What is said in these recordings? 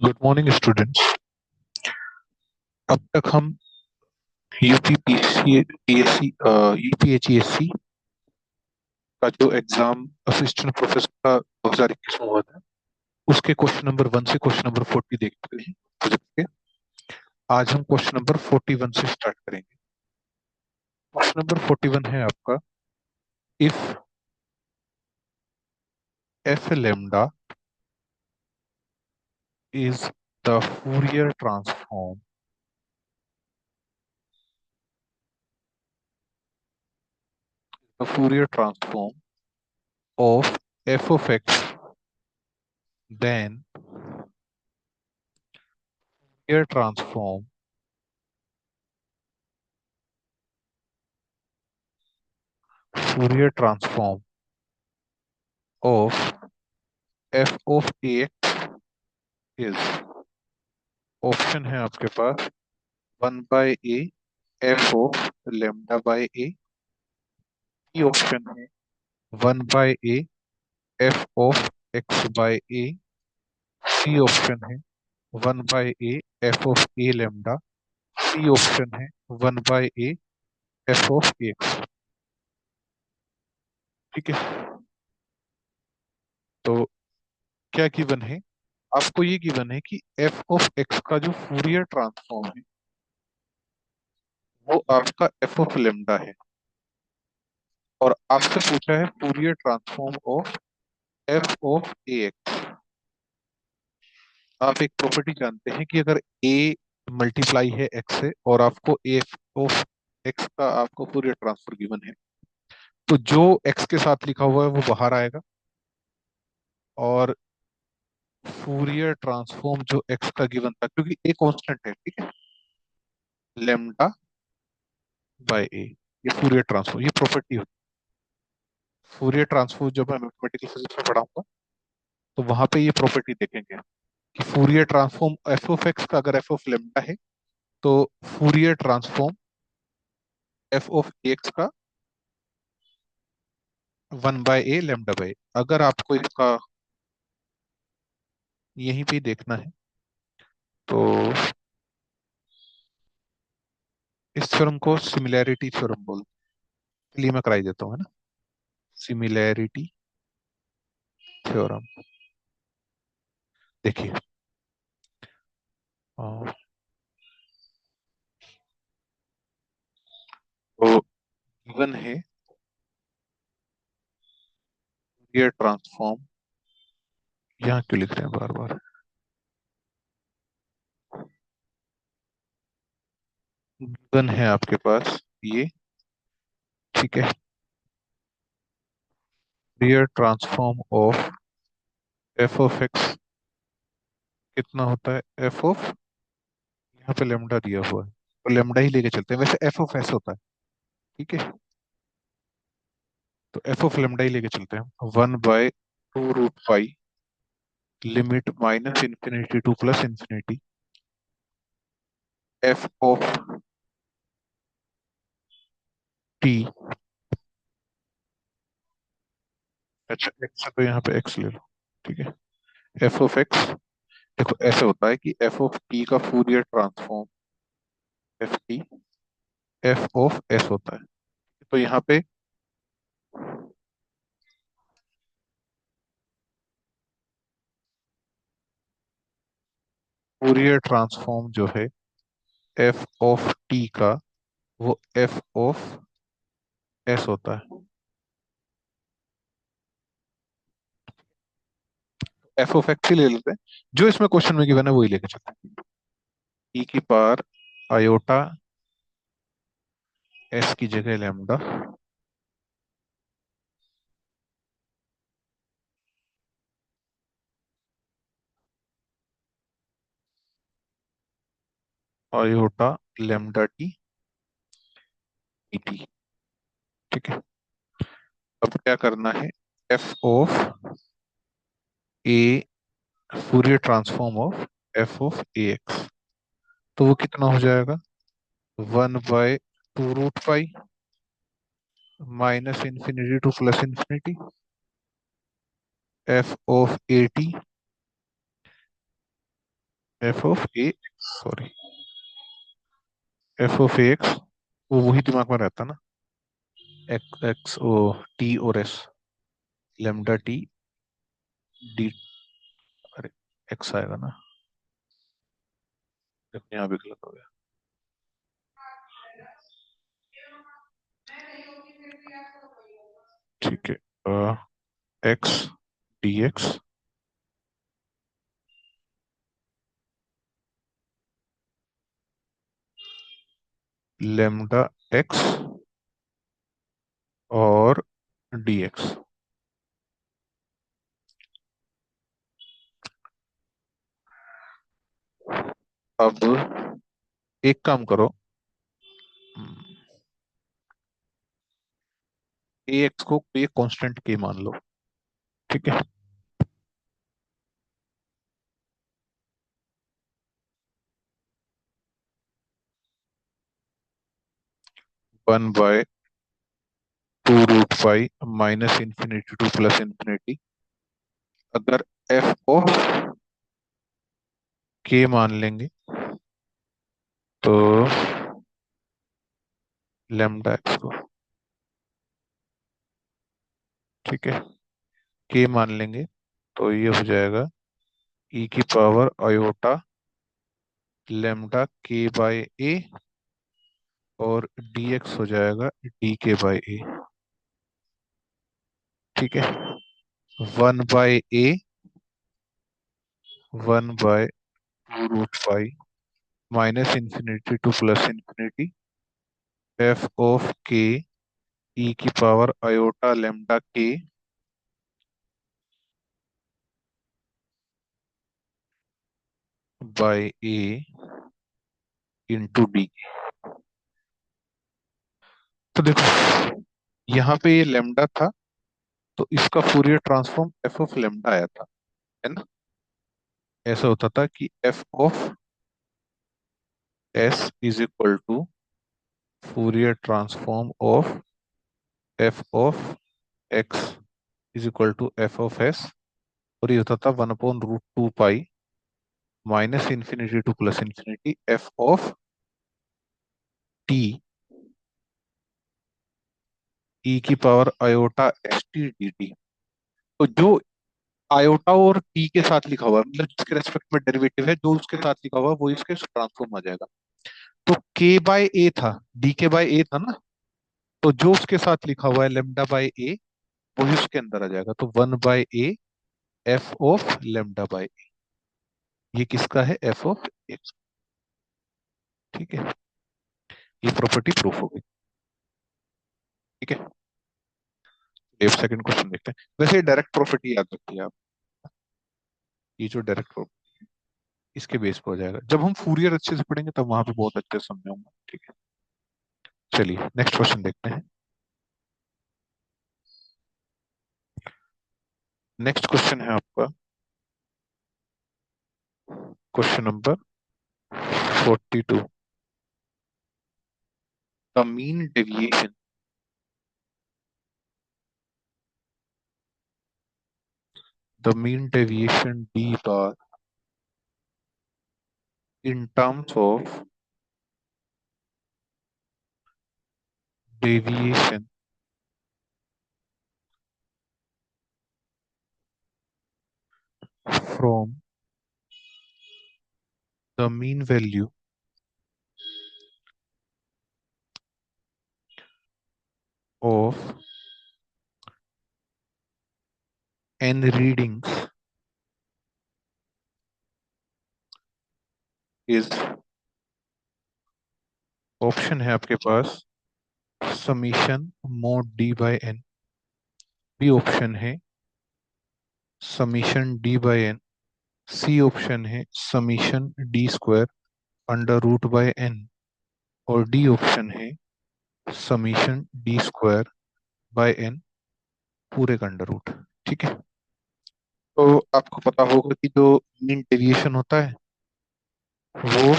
Good morning students. अब तक हम यूपीपीसी पीएससी यूपीएचईएससी का जो एग्जाम असिस्टेंट प्रोफेसर का 2021 में हुआ था उसके क्वेश्चन नंबर 1 से क्वेश्चन नंबर 40 देख चुके हैं प्रोजेक्ट के। आज हम क्वेश्चन नंबर 41 से स्टार्ट करेंगे। क्वेश्चन नंबर 41 है आपका, if f lambda is the Fourier transform of f of x, then Fourier transform Fourier transform of f of x is, option है आपके पास 1/a f of lambda by a, b option है 1/a f of x by a, c option है 1/a f of a lambda, c option है 1/a f of x. ठीक है, तो क्या गिवन है आपको? ये गिवन है कि एफ ऑफ एक्स का जो फूरियर ट्रांसफॉर्म है वो आपका एफ ऑफ लेमडा है, और आपसे पूछा है Fourier transform of f of a x. आप एक प्रॉपर्टी जानते हैं कि अगर ए मल्टीप्लाई है एक्स से और आपको एफ ऑफ एक्स का आपको फूरियर ट्रांसफर गिवन है, तो जो एक्स के साथ लिखा हुआ है वो बाहर आएगा, और फूरियर ट्रांसफॉर्म जो एक्स का गिवन था, क्योंकि ए कांस्टेंट है, ठीक है, लेमडा बाय ए, ये फूरियर ट्रांसफॉर्म, ये प्रॉपर्टी होती है। फूरियर ट्रांसफॉर्म जब मैं मैथमेटिकल फिजिक्स में पढ़ाऊंगा तो वहां पे ये प्रॉपर्टी देखेंगे कि Fourier transform f of x का अगर एफ ऑफ लेमडा है तो Fourier transform f of x का 1/a लेमडा बाय। अगर आपको इसका यहीं पे देखना है तो इस थ्योरम को सिमिलैरिटी थ्योरम बोलते हैं, चलिए मैं कराई देता हूँ, है ना। सिमिलैरिटी थ्योरम, देखिए, तो गिवन है ये ट्रांसफॉर्म, यहाँ क्यों लिख रहे हैं बार बार, गिवन है आपके पास ये, ठीक है, real transform of f of x कितना होता है, एफ ऑफ, यहाँ पे लेमडा दिया हुआ है तो लेमडा ही लेके चलते हैं, वैसे एफ ऑफ एस होता है, ठीक है, तो एफ ऑफ लेमडा ही लेके चलते हैं, 1/2√पाई limit -infinity to +infinity f of t. अच्छा, एक्स है तो यहाँ पे एक्स ले लो, ठीक है, एफ ऑफ एक्स, देखो ऐसे होता है कि एफ ऑफ टी का Fourier transform F T f of S होता है, तो यहाँ पे फूरियर ट्रांसफॉर्म जो है एफ ऑफ टी का वो एफ ऑफ एस होता है। एफ ऑफ एक्स ही ले लेते हैं, जो इसमें क्वेश्चन में गिवन है वही लेके चलते हैं। ई की पावर आयोटा एस की जगह lambda, iota lambda t t, ठीक है। अब क्या करना है, f of a, Fourier transform of f of a x, तो वो कितना हो जाएगा, 1/2√पाई -infinity to +infinity f of a t f of a, sorry, f of a x, वो वही दिमाग में रहता ना, एक्स एक्स ओ, टी और एस, लेमडा टी डी, अरे एक्स आएगा ना, देखो यहाँ भी गलत हो गया। ठीक है, x D x lambda x और डी एक्स। अब एक काम करो, ए एक्स को कोई कांस्टेंट के मान लो, ठीक है। 1/2√π minus infinity to plus infinity, अगर एफ ऑफ के मान लेंगे तो लेमडा एक्स को, ठीक है, के मान लेंगे तो ये हो जाएगा ई की power iota lambda k by ए, और डी एक्स हो जाएगा डी के बाय ए, ठीक है। 1/a 1/2√π minus infinity to plus infinity f of k e की power iota lambda k by a into d. तो देखो यहाँ पे ये लेमडा था, तो इसका Fourier transform f of lambda आया था, है ना। ऐसा होता था कि f of s is equal to Fourier transform of f of x is equal to f of s, और ये होता था 1/√2π minus infinity to plus infinity f of t e की power iota s t d t. तो जो iota और T के साथ लिखा हुआ है, मतलब जिसके रेस्पेक्ट में डेरिवेटिव है, जो उसके साथ लिखा हुआ है वो इसके ट्रांसफॉर्म आ जाएगा। तो के बाय ए था, डी के बाय ए था ना, तो जो उसके साथ लिखा हुआ है लेमडा बाय ए, वही उसके अंदर आ जाएगा। तो 1/a f of lambda by a, ये किसका है, एफ ऑफ एक्स, ठीक है। ये प्रॉपर्टी प्रूफ हो गई, ठीक है। एक सेकंड क्वेश्चन देखते हैं। वैसे डायरेक्ट प्रॉपर्टी याद रखिए आप, ये जो डायरेक्ट प्रॉपर्टी इसके बेस पर हो जाएगा, जब हम फूरियर अच्छे से पढ़ेंगे तब वहां पे बहुत अच्छे से समझाऊंगा, ठीक है। चलिए नेक्स्ट क्वेश्चन देखते हैं। नेक्स्ट क्वेश्चन है आपका question number 42। The mean deviation, the mean deviation D bar in terms of deviation from the mean value of n readings is, option है आपके पास summation mod d by n, B option है summation d by n, C option है summation d square under root by n, और D option है summation d square by n पूरे का under root, ठीक है। तो आपको पता होगा कि जो मीन डेविएशन होता है वो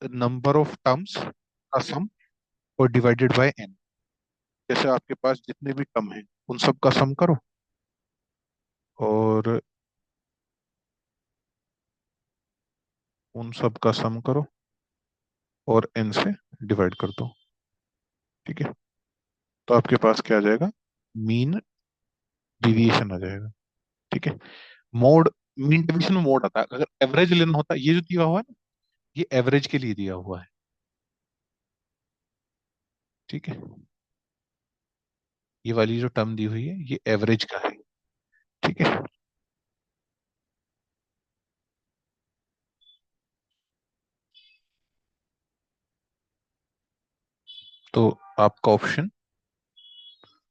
नंबर ऑफ टर्म्स का सम और डिवाइडेड बाय एन। जैसे आपके पास जितने भी टर्म हैं उन सब का सम करो, और उन सब का सम करो और n से डिवाइड कर दो। ठीक है, तो आपके पास क्या आ जाएगा, मीन डिविएशन आ जाएगा। ठीक है, मोड, मीन डिवीजन में मोड आता है। अगर एवरेज लेना होता, ये जो दिया हुआ है ना, ये एवरेज के लिए दिया हुआ है। ठीक है, ये वाली जो टर्म दी हुई है ये एवरेज का है। ठीक है, तो आपका ऑप्शन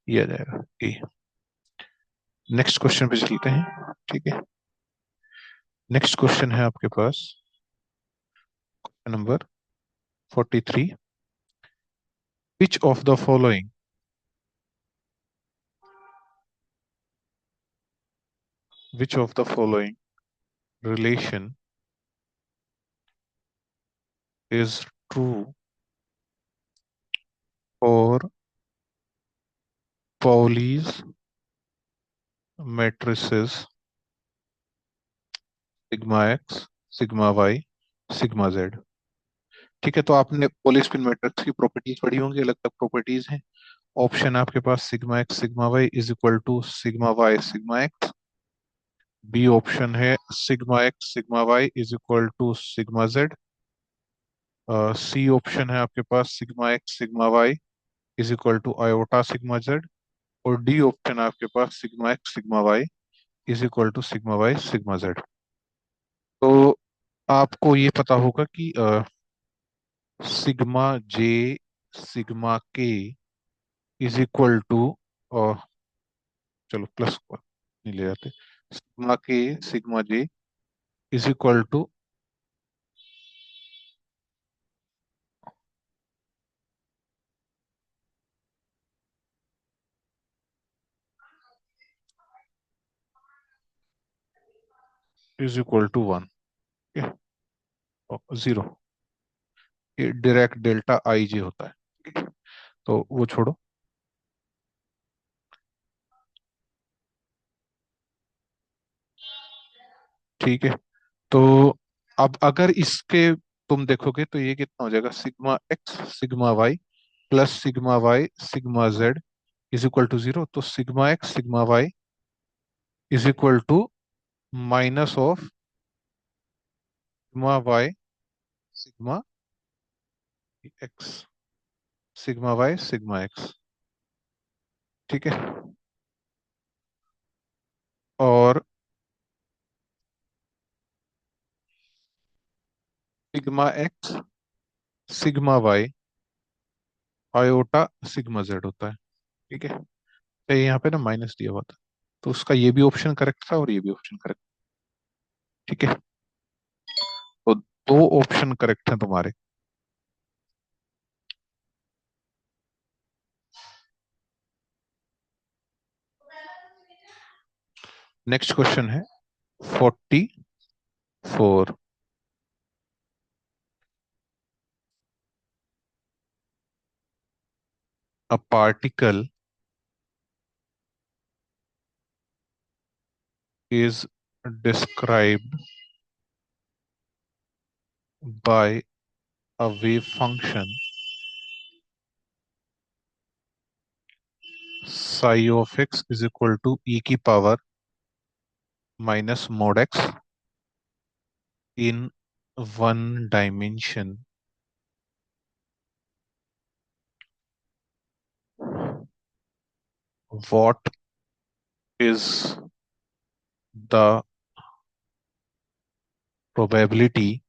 ये आ जाएगा ए। नेक्स्ट क्वेश्चन पे चलते हैं। ठीक है, नेक्स्ट क्वेश्चन है आपके पास number 43। Which of the following, which of the following relation is true for Pauli's matrices sigma x, sigma y, sigma z. ठीक है, तो आपने पोलिस स्पिन मैट्रिक्स की प्रॉपर्टीज पढ़ी होंगी, अलग अलग प्रॉपर्टीज हैं। ऑप्शन है आपके पास sigma x sigma y is equal to sigma y sigma x. B option है sigma x sigma y is equal to sigma z. C option है आपके पास sigma x sigma y is equal to iota sigma z. और D option है आपके पास sigma x sigma y is equal to sigma y sigma z. तो आपको ये पता होगा कि sigma j sigma k is equal to, चलो प्लस नहीं ले जाते, sigma k sigma j is equal to, is equal to one. Zero, ये डायरेक्ट डेल्टा आई जे होता है। ठीक है, तो वो छोड़ो। ठीक है, तो अब अगर इसके तुम देखोगे तो ये कितना हो जाएगा, sigma x sigma y plus sigma y sigma z is equal to zero. तो sigma x sigma y is equal to minus of sigma y sigma x, sigma y sigma x. ठीक है, और sigma x sigma y iota sigma z होता है। ठीक है, तो यहाँ पे ना माइनस दिया हुआ था, तो उसका ये भी ऑप्शन करेक्ट था और ये भी ऑप्शन करेक्ट। ठीक है, तो दो ऑप्शन करेक्ट हैं तुम्हारे। नेक्स्ट क्वेश्चन है 44। A particle is described by a wave function psi of x is equal to e की power minus mod x in one dimension. What is the probability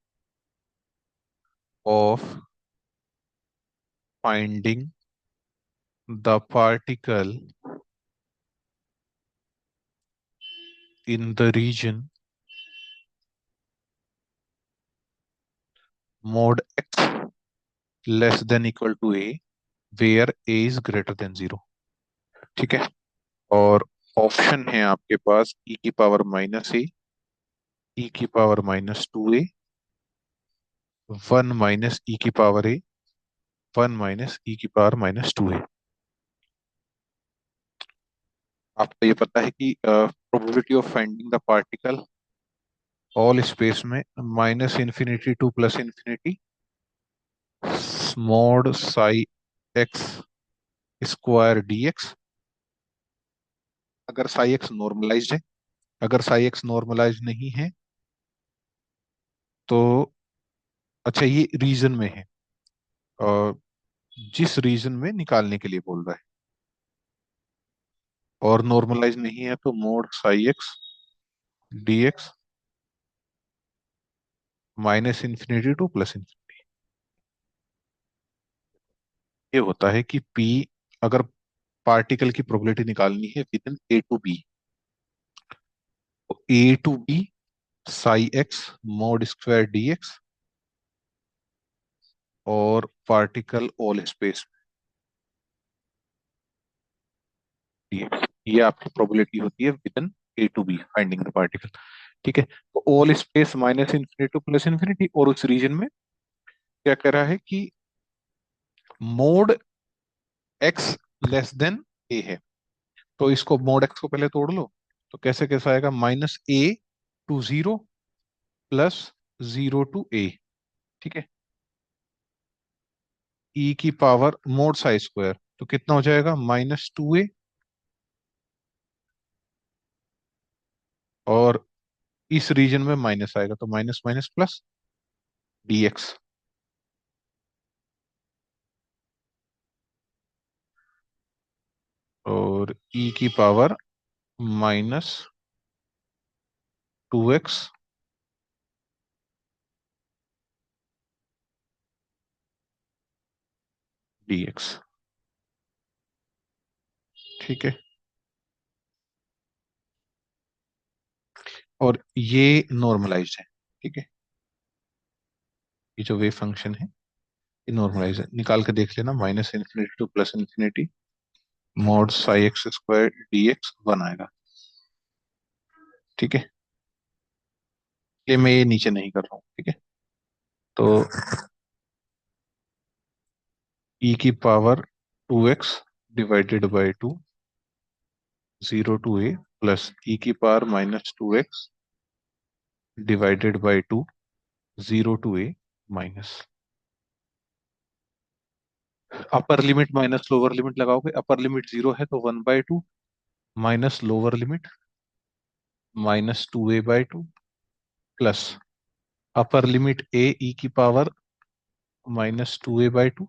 of finding the particle in the region mod x less than equal to a where a is greater than zero? ठीक है, और option है आपके पास e की power minus ए, e की power minus two ए, one minus e की power ए, one minus e की power minus two ए। आपको ये पता है कि probability of finding the particle all space में minus infinity to plus infinity स्मॉड साई एक्स स्क्वायर डीएक्स। अगर साई एक्स नॉर्मलाइज्ड है, अगर साई एक्स नॉर्मलाइज नहीं है तो, अच्छा ये रीजन में है, और जिस रीजन में निकालने के लिए बोल रहा है, और नॉर्मलाइज नहीं है तो mod psi x dx minus infinity to plus infinity. ये होता है कि पी, अगर पार्टिकल की प्रोबेबिलिटी निकालनी है within a to b, तो a to b psi x mod square dx और पार्टिकल ऑल स्पेस डीएक्स, ये आपकी प्रोबेबिलिटी होती है within a to b finding the particle. ठीक है, तो all space minus infinity to plus infinity, और उस रीजन में क्या कह रहा है कि mod x less than a है। तो इसको मोड एक्स को पहले तोड़ लो, तो कैसे कैसा आएगा, minus a to zero plus zero to a. ठीक है, ई की पावर मोड साई स्क्वायर, तो कितना हो जाएगा, माइनस टू ए, और इस रीजन में माइनस आएगा तो माइनस माइनस प्लस डीएक्स, और ई की power minus two x dx. ठीक है, और ये नॉर्मलाइज्ड है। ठीक है, ये जो वेव फंक्शन है ये नॉर्मलाइज है, निकाल के देख लेना, minus infinity to plus infinity mod psi x square dx one आएगा। ठीक है, ये मैं ये नीचे नहीं कर रहा हूँ। ठीक है, तो ई की power two x divided by two zero to a plus e की power minus two x divided by two zero to a minus, upper limit minus lower limit लगाओगे, अपर लिमिट जीरो है तो one by two minus lower limit minus two a by two plus upper limit a e की power minus two a by two,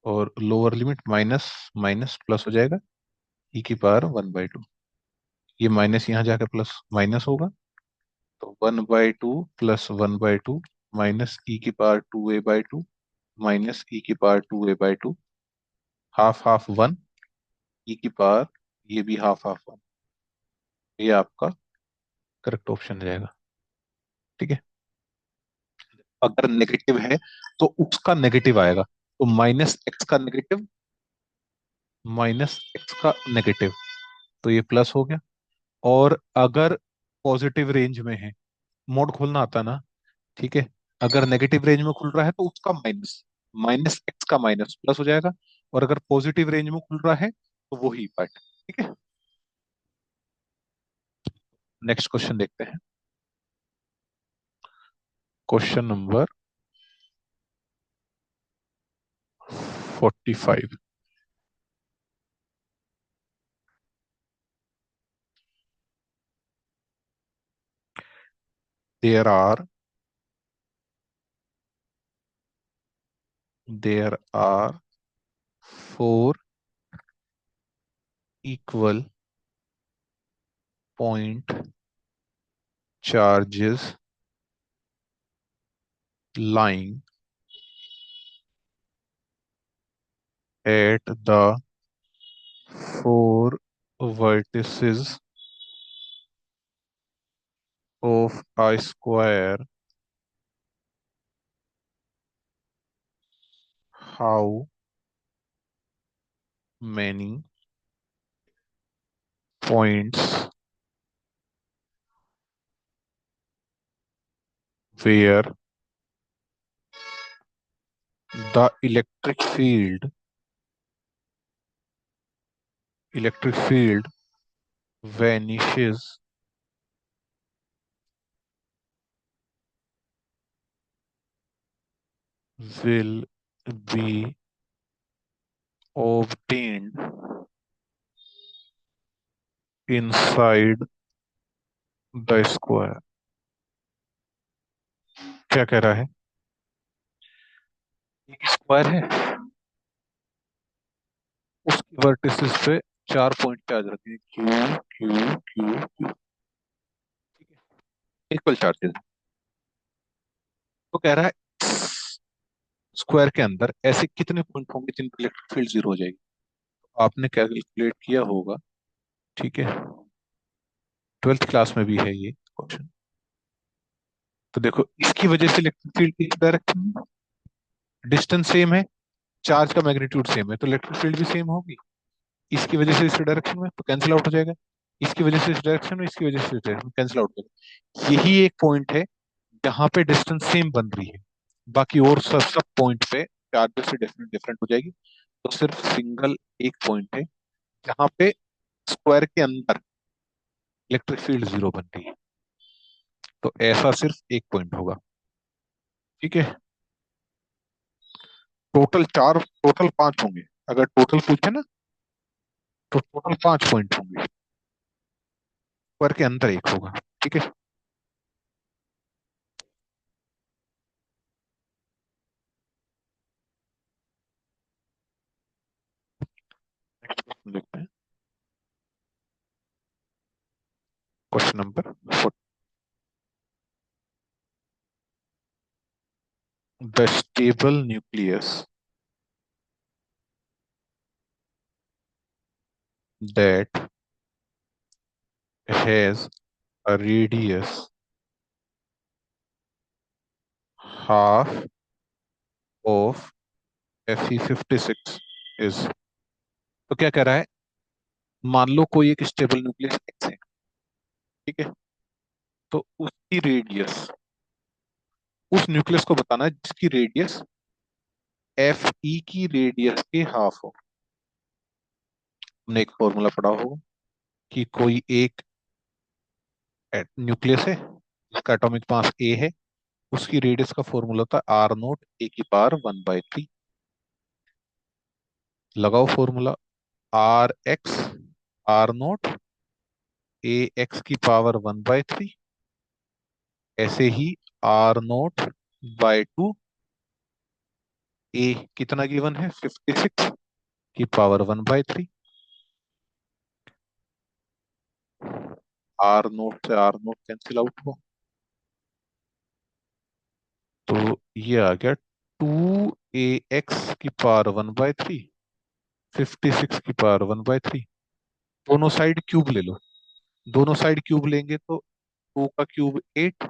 और lower limit minus minus plus हो जाएगा ई की power one by two. ये minus यहाँ जाकर plus minus होगा, तो one by two plus one by two minus e की power two a by two minus e की power two a by two, half half one, e की power ये भी हाफ हाफ वन, ये आपका correct option रहेगा। ठीक है, अगर नेगेटिव है तो उसका नेगेटिव आएगा, तो माइनस एक्स का नेगेटिव माइनस एक्स का नेगेटिव, तो ये प्लस हो गया। और अगर पॉजिटिव रेंज में है, मोड खोलना आता ना, ठीक है, अगर नेगेटिव रेंज में खुल रहा है तो उसका माइनस, माइनस एक्स का माइनस प्लस हो जाएगा, और अगर पॉजिटिव रेंज में खुल रहा है तो वही पार्ट। ठीक है, नेक्स्ट क्वेश्चन देखते हैं, question number 45। There are there are four equal point charges lying at the four vertices of a square. How many points where the electric field vanishes will be obtained inside the square. क्या कह रहा है? एक square है, उसकी vertices पे 4 point charge रखे हैं, क्यू क्यू क्यू क्यू। ठीक है, इक्वल चार्जेस। तो कह रहा है स्क्वायर के अंदर ऐसे कितने पॉइंट होंगे जिन पर इलेक्ट्रिक फील्ड जीरो हो जाएगी। तो आपने कैलकुलेट किया होगा। ठीक है, ट्वेल्थ क्लास में भी है ये क्वेश्चन। तो देखो, इसकी वजह से इलेक्ट्रिक फील्ड इस डायरेक्शन में, डिस्टेंस सेम है, चार्ज का मैग्नीट्यूड सेम है, तो इलेक्ट्रिक फील्ड भी सेम होगी। इसकी वजह से इस डायरेक्शन में तो कैंसिल आउट हो जाएगा, इसकी वजह से इस डायरेक्शन में, इसकी वजह से इस डायरेक्शन में कैंसिल आउट हो जाएगा। यही एक पॉइंट है जहां पे डिस्टेंस सेम बन रही है, बाकी और सब सब पॉइंट पे चार्जेस से डिफरेंट डिफरेंट हो जाएगी। तो सिर्फ सिंगल एक पॉइंट है जहां पे स्क्वायर के अंदर इलेक्ट्रिक फील्ड जीरो बन रही है। तो ऐसा सिर्फ एक पॉइंट होगा। ठीक है, टोटल चार, टोटल पांच होंगे। अगर टोटल पूछे ना तो टोटल 5 पॉइंट होंगे, स्क्वायर के अंदर एक होगा। ठीक है, नेक्स्ट क्वेश्चन देखते हैं। Question number 4। The stable nucleus that has a radius half of Fe56 is। तो क्या कह रहा है? मान लो कोई एक स्टेबल न्यूक्लियस एक्स है। ठीक है, तो उसकी रेडियस, उस न्यूक्लियस को बताना है जिसकी रेडियस Fe की रेडियस के हाफ हो। हमने एक फॉर्मूला पढ़ा होगा कि कोई एक न्यूक्लियस है जिसका एटॉमिक मास ए है, उसकी रेडियस का फॉर्मूला था R0 A⁻1/3। लगाओ फॉर्मूला, R(x) R0 A(x⁻1/3), ऐसे ही R0/2 ए कितना गिवन है, 56 की पावर 1/3। R0 से R0 कैंसिल आउट हुआ, तो ये आ गया 2ax⁻1/3, 56 की पावर 1/3। दोनों साइड क्यूब ले लो, दोनों साइड क्यूब लेंगे तो 2 का क्यूब 8,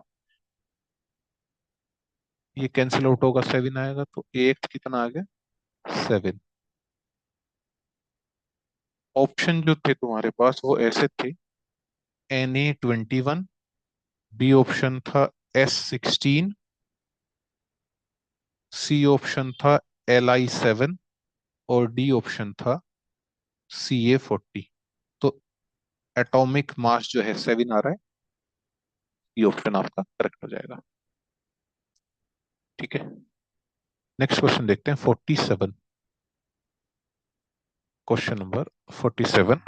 ये कैंसिल आउट होगा, 7 आएगा, तो AX कितना आ गया, 7। ऑप्शन जो थे तुम्हारे पास वो ऐसे थे, Na21, बी ऑप्शन था S16, सी ऑप्शन था Li7, और डी ऑप्शन था Ca40। तो एटॉमिक मास जो है 7 आ रहा है, ये ऑप्शन आपका करेक्ट हो जाएगा। ठीक है, नेक्स्ट क्वेश्चन देखते हैं 47। Question number 47।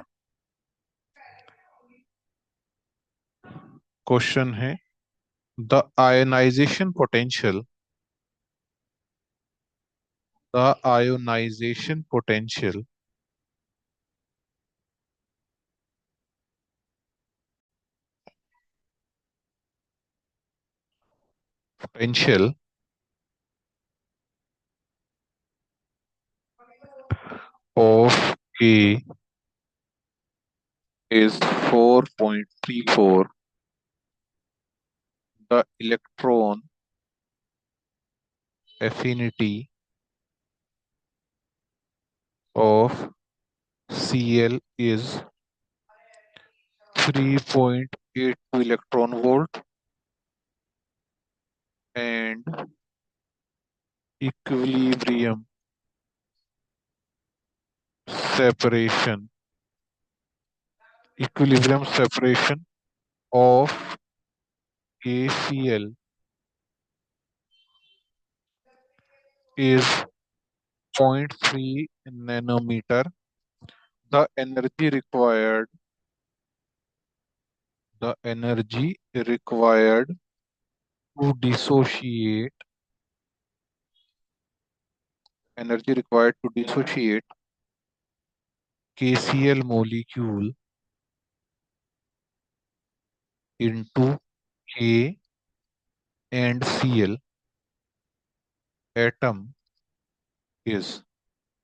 क्वेश्चन है the ionization potential, the ionization potential potential of के is 4.34, the electron affinity of Cl is 3.82 electron volt, and equilibrium separation equilibrium separation of KCl is 0.3 nanometer. The energy required to dissociate KCl molecule into K and Cl atom is,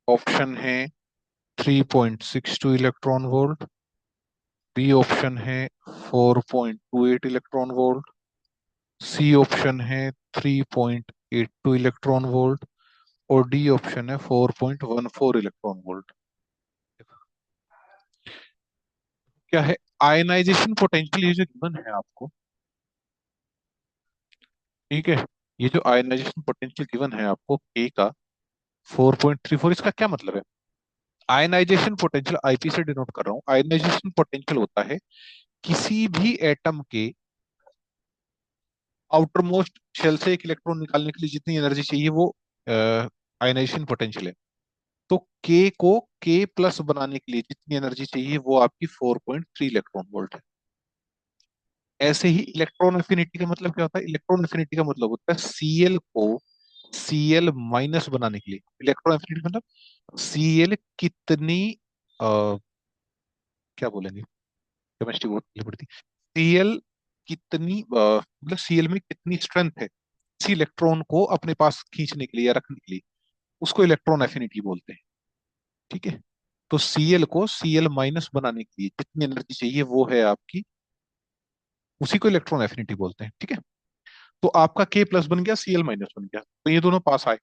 option है 3.62 electron volt, B option है 4.28 electron volt, सी option है 3.82 electron volt और D option है 4.14 electron volt. क्या है ionization potential, ये जो given है आपको, ठीक है, ये जो आयनाइजेशन पोटेंशियल गिवन है आपको के का 4.34, इसका क्या मतलब है? आयनाइजेशन पोटेंशियल आईपी से डिनोट कर रहा हूं। आयनाइजेशन पोटेंशियल होता है किसी भी एटम के आउटर मोस्ट शेल से एक इलेक्ट्रॉन निकालने के लिए जितनी एनर्जी चाहिए वो आयनाइजेशन पोटेंशियल है। तो के को के प्लस बनाने के लिए जितनी एनर्जी चाहिए वो आपकी 4.3 इलेक्ट्रॉन वोल्ट है। ऐसे ही इलेक्ट्रॉन एफिनिटी का मतलब क्या होता है? इलेक्ट्रॉन एफिनिटी का मतलब होता है सीएल को सीएल माइनस बनाने के लिए। इलेक्ट्रॉन एफिनिटी मतलब सीएल कितनी क्या बोलेंगे, केमिस्ट्री बहुत पढ़ी पड़ती, सीएल कितनी मतलब सीएल में कितनी स्ट्रेंथ है इसी इलेक्ट्रॉन को अपने पास खींचने के लिए या रखने के लिए, उसको इलेक्ट्रॉन एफिनिटी बोलते हैं। ठीक है, तो सीएल को सीएल माइनस बनाने के लिए जितनी एनर्जी चाहिए वो है आपकी, उसी को इलेक्ट्रॉन एफिनिटी बोलते हैं। ठीक है, तो आपका के प्लस बन गया, सीएल माइनस बन गया, तो ये दोनों पास आए,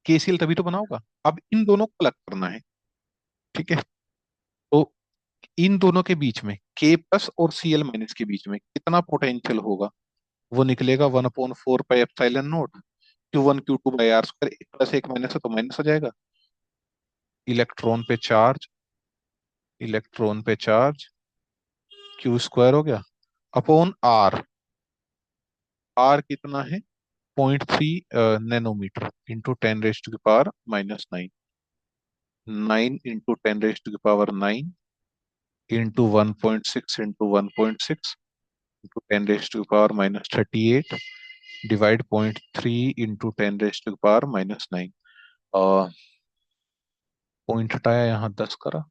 के सीएल तभी तो बना होगा। अब इन दोनों को अलग करना है। ठीक है, तो इन दोनों के बीच में के प्लस और सीएल माइनस के बीच में कितना पोटेंशियल होगा, वो निकलेगा 1/4 pi epsilon not Q1 Q2/r²। एक प्लस एक माइनस है तो माइनस हो जाएगा, इलेक्ट्रॉन पे चार्ज, इलेक्ट्रॉन पे चार्ज Q² हो गया अपॉन आर। आर कितना है? 0.3 nanometre into 10⁻⁻⁹ 9 × 10⁻⁹ into 1.6 into 1.6 into 10⁻⁻38 divide 0.3 into 10⁻⁻⁹। Point हटाया, यहाँ 10 करा,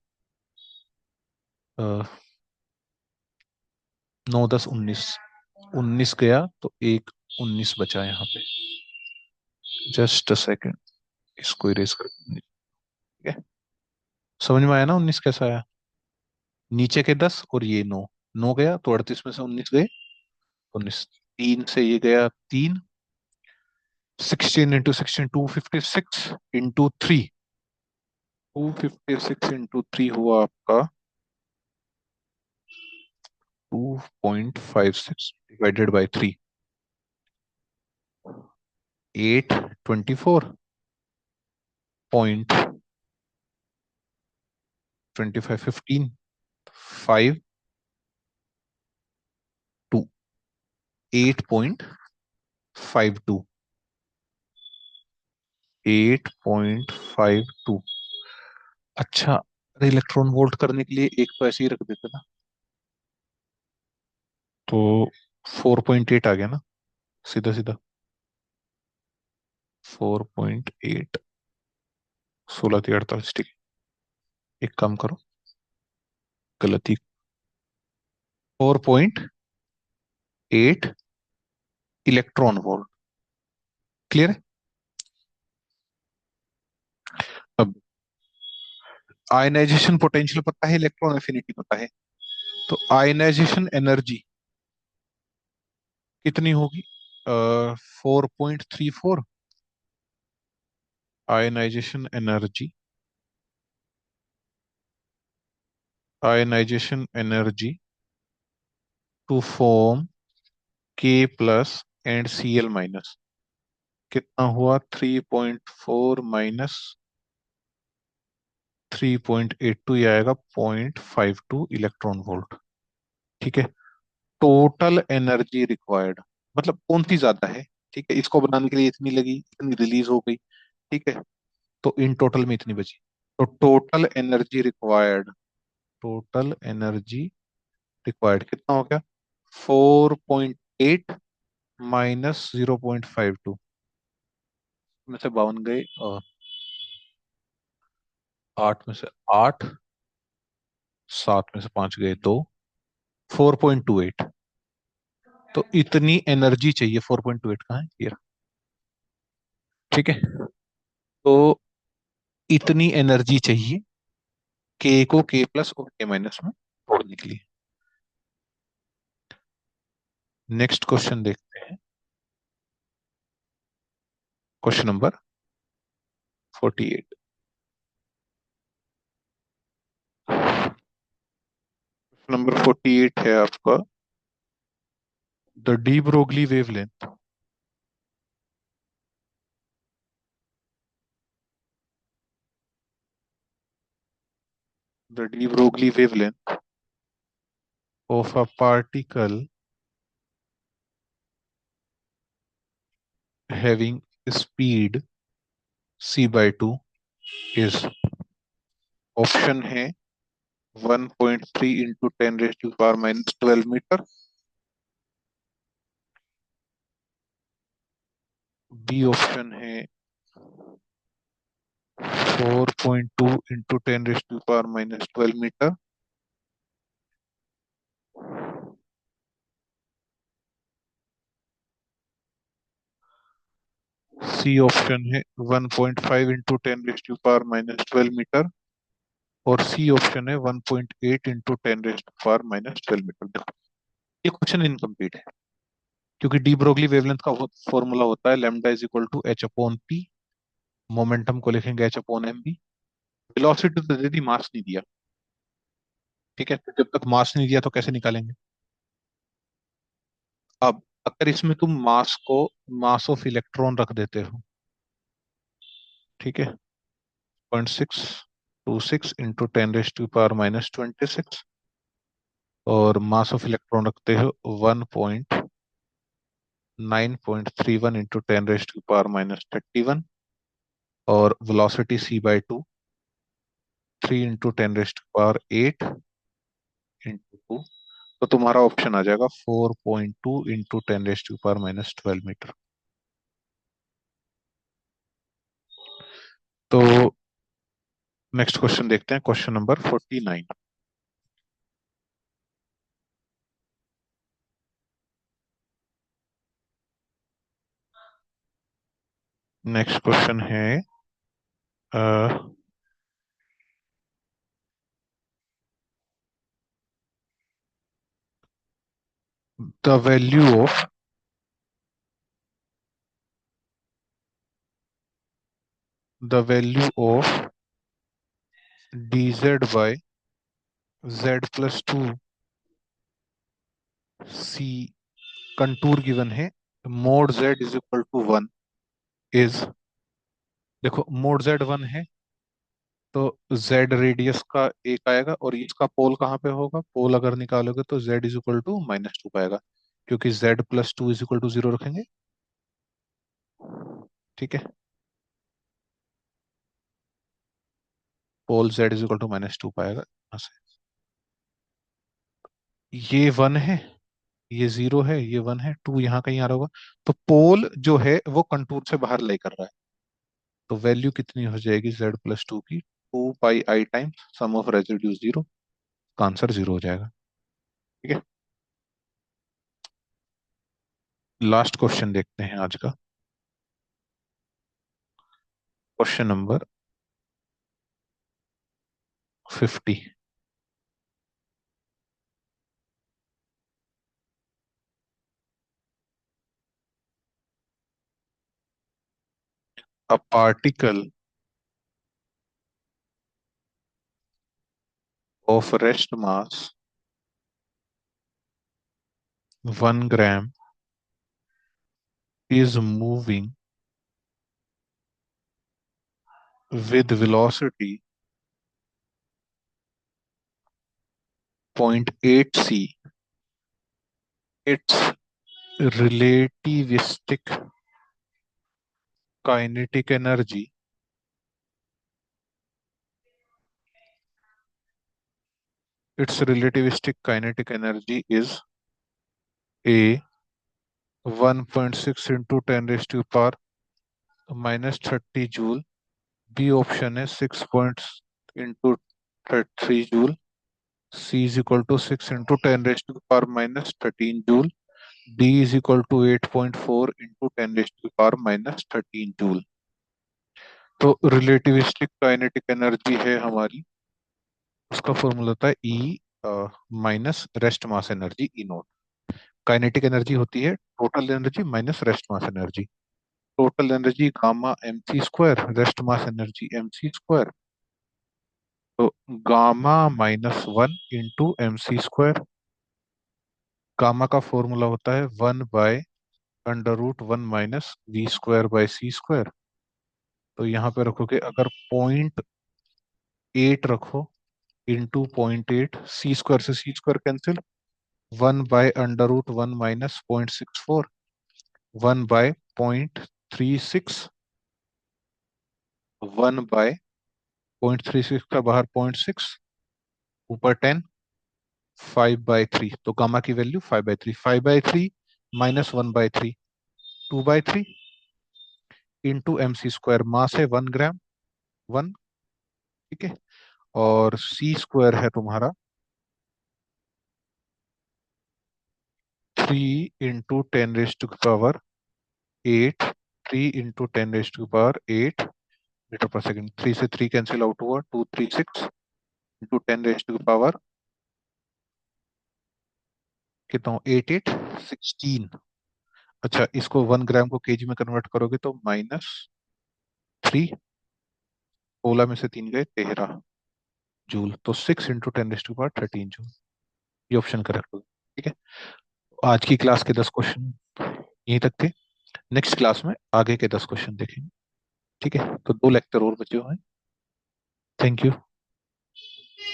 9 10 19, 19 गया तो एक 19 बचा यहाँ पे। जस्ट अ सेकेंड, इसको इरेज कर, ठीक है, समझ में आया ना 19 कैसा आया? नीचे के 10 और ये 9, 9 गया तो 38 में से 19 गए, 19, 3 से ये गया 3, 16 × 16 256 इंटू 3, 256 इंटू 3 हुआ आपका 2.56 डिवाइडेड बाई 3, 8 24.25 15 5 2, 8.52, 8.52। अच्छा, अरे इलेक्ट्रॉन वोल्ट करने के लिए एक तो ऐसे ही रख देते ना, तो 4.8 आ गया ना, सीधा सीधा 4.8, 16×3 = 48। ठीक है, एक काम करो, गलती, 4.8 इलेक्ट्रॉन वोल्ट। क्लियर है? अब आयनाइजेशन पोटेंशियल पता है, इलेक्ट्रॉन एफिनिटी पता है, तो आयनाइजेशन एनर्जी कितनी होगी? 4.34 ionization energy, ionization energy to form के प्लस एंड सीएल माइनस, कितना हुआ? 3.4 माइनस 3.82 ये आएगा 0.52 इलेक्ट्रॉन वोल्ट। ठीक है। टोटल एनर्जी रिक्वायर्ड, मतलब कौन सी ज्यादा है। ठीक है, इसको बनाने के लिए इतनी लगी, इतनी रिलीज हो गई। ठीक है, तो इन टोटल में इतनी बची। तो टोटल एनर्जी रिक्वायर्ड कितना हो गया? 4.8 माइनस 0.52 में से 52 गए, और 8 में से 8, 7 में से 5 गए 2, 4.28। तो इतनी एनर्जी चाहिए। 4.28 कहाँ है ये रहा। ठीक है, तो इतनी एनर्जी चाहिए के को के प्लस और के माइनस में तोड़ने के लिए। नेक्स्ट क्वेश्चन देखते हैं, क्वेश्चन नंबर 48। नंबर 48 है आपका, the D Broglie wavelength, the D Broglie wavelength of a particle having speed c/2 is, option है 1.3 इंटू 10⁻⁻12 मीटर, बी ऑप्शन है 4.2 इंटू 10⁻⁻12 मीटर, सी ऑप्शन है 1.5 इंटू 10⁻⁻12 मीटर, और सी ऑप्शन है 1.8 into 10⁻⁻12 metre. देखो, ये question incomplete है, क्योंकि डी ब्रोगली वेवलेंथ का फॉर्मूला होता है lambda is equal to h upon p. Momentum को लिखेंगे h upon m v. Velocity तो दे दी, मास नहीं दिया। ठीक है, तो जब तक मास नहीं दिया तो कैसे निकालेंगे। अब अगर इसमें तुम मास को, मास ऑफ इलेक्ट्रॉन रख देते हो, ठीक है, 0.626 इंटू 10⁻⁻26, और मास ऑफ इलेक्ट्रॉन रखते हो 1.9.31 इंटू 10⁻⁻31, और वेलोसिटी c/2 3 इंटू 10⁻⁸ इंटू 2, तो तुम्हारा ऑप्शन आ जाएगा 4.2 इंटू 10⁻⁻12 मीटर। तो नेक्स्ट क्वेश्चन देखते हैं, क्वेश्चन नंबर 49। नेक्स्ट क्वेश्चन है the value of the value of dz by z+2 C, contour given है, mod z is equal to 1 is, देखो मोड z 1 है, तो z रेडियस का एक आएगा, और इसका पोल कहाँ पे होगा, पोल अगर निकालोगे तो z इज इक्वल टू -2 पाएगा, क्योंकि z+2 इज इक्वल टू 0 रखेंगे। ठीक है, पोल z इज इक्वल टू -2 पाएगा यहाँ से। ये 1 है, ये 0 है, ये 1 है, 2 यहाँ कहीं आ रहा होगा, तो पोल जो है वो कंटूर से बाहर लाई कर रहा है। तो वैल्यू कितनी हो जाएगी z+2 की, 2 pi times sum of residue 0, का आंसर 0 हो जाएगा। ठीक है, लास्ट क्वेश्चन देखते हैं आज का, question number 50। A particle of rest mass 1 gram is moving with velocity 0.8 C, its relativistic kinetic energy is a 1.6 into 10 raised to power minus 30 joule. B option है 6 points into 3 joule. C is equal to 6 into 10 raised to the power minus 13 joule. D is equal to 8.4 into 10 raised to the power minus 13 joule. तो relativistic kinetic energy है हमारी, उसका formula होता है E minus rest mass energy E not. Kinetic energy होती है total energy minus rest mass energy. Total energy gamma mc², rest mass energy mc². तो gamma -1 × mc². Gamma का फॉर्मूला होता है 1/√1 - v² / c². तो यहाँ पे रखोगे अगर 0.8 रखो इंटू 0.8, c² से c² कैंसिल. 1/√1 - 0.64. 1/0.36. 1/0.36 का बाहर 0.6, ऊपर 10. 5/3. तो गामा की वैल्यू 5/3. 5/3 minus 1/3, 2/3 into mc². मास है 1 ग्राम, 1. ठीक है. और c² है तुम्हारा 3 × 10⁸ 8. 3 × 10⁸ 8 मीटर पर सेकंड. 3 से 3 कैंसिल आउट हुआ, 2 3 6 इंटू 10⁻, कितना 8 8 16. अच्छा, इसको 1 ग्राम को केजी में कन्वर्ट करोगे तो -3. 16 में से 3 गए 13 जूल. तो 6 × 10⁻13 जूल. ये ऑप्शन करेक्ट होगा. ठीक है. आज की क्लास के 10 क्वेश्चन यहीं तक थे. नेक्स्ट क्लास में आगे के 10 क्वेश्चन देखेंगे. ठीक है. तो 2 लेक्चर और बचे हुए हैं. Thank you.